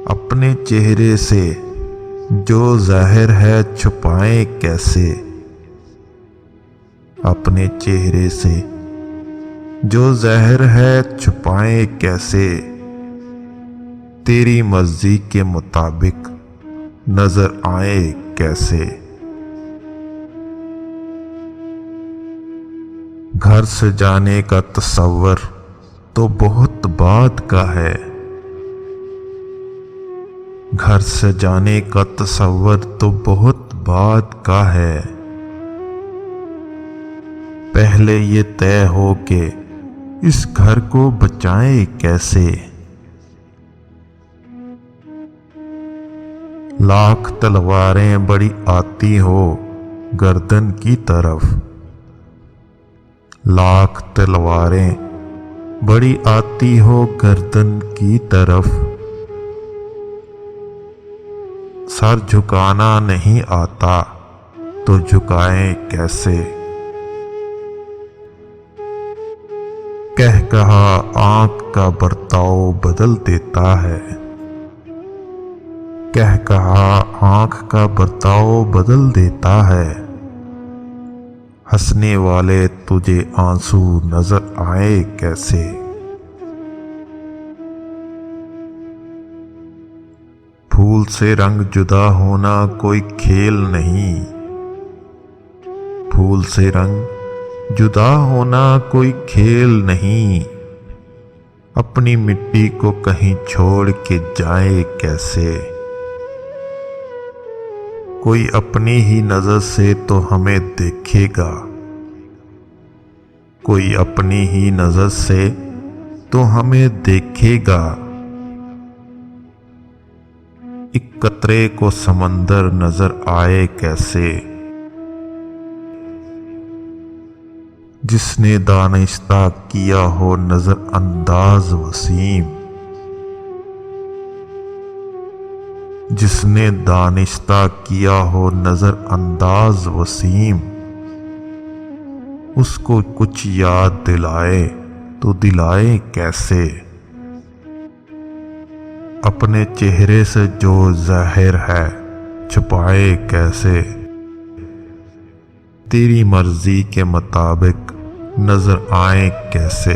अपने चेहरे से जो ज़ाहिर है छुपाएं कैसे। अपने चेहरे से जो ज़ाहिर है छुपाएं कैसे। तेरी मर्जी के मुताबिक नजर आए कैसे। घर सजाने का तसव्वुर तो बहुत बाद का है। घर सजाने का तसव्वुर तो बहुत बाद का है। पहले ये तय हो के इस घर को बचाएं कैसे। लाख तलवारें बड़ी आती हो गर्दन की तरफ। लाख तलवारें बड़ी आती हो गर्दन की तरफ। सर झुकाना नहीं आता तो झुकाएं कैसे। कह कहा आंख का बर्ताव बदल देता है। कह कहा आंख का बर्ताव बदल देता है। हंसने वाले तुझे आंसू नजर आए कैसे। फूल से रंग जुदा होना कोई खेल नहीं। फूल से रंग जुदा होना कोई खेल नहीं। अपनी मिट्टी को कहीं छोड़ के जाए कैसे। कोई अपनी ही नजर से तो हमें देखेगा। कोई अपनी ही नजर से तो हमें देखेगा। एक कतरे को समंदर नजर आए कैसे। जिसने दानिस्ता किया हो नजर अंदाज वसीम। जिसने दानिस्ता किया हो नजर अंदाज वसीम। उसको कुछ याद दिलाए तो दिलाए कैसे। अपने चेहरे से जो ज़ाहिर है छुपाए कैसे। तेरी मर्जी के मुताबिक नजर आए कैसे।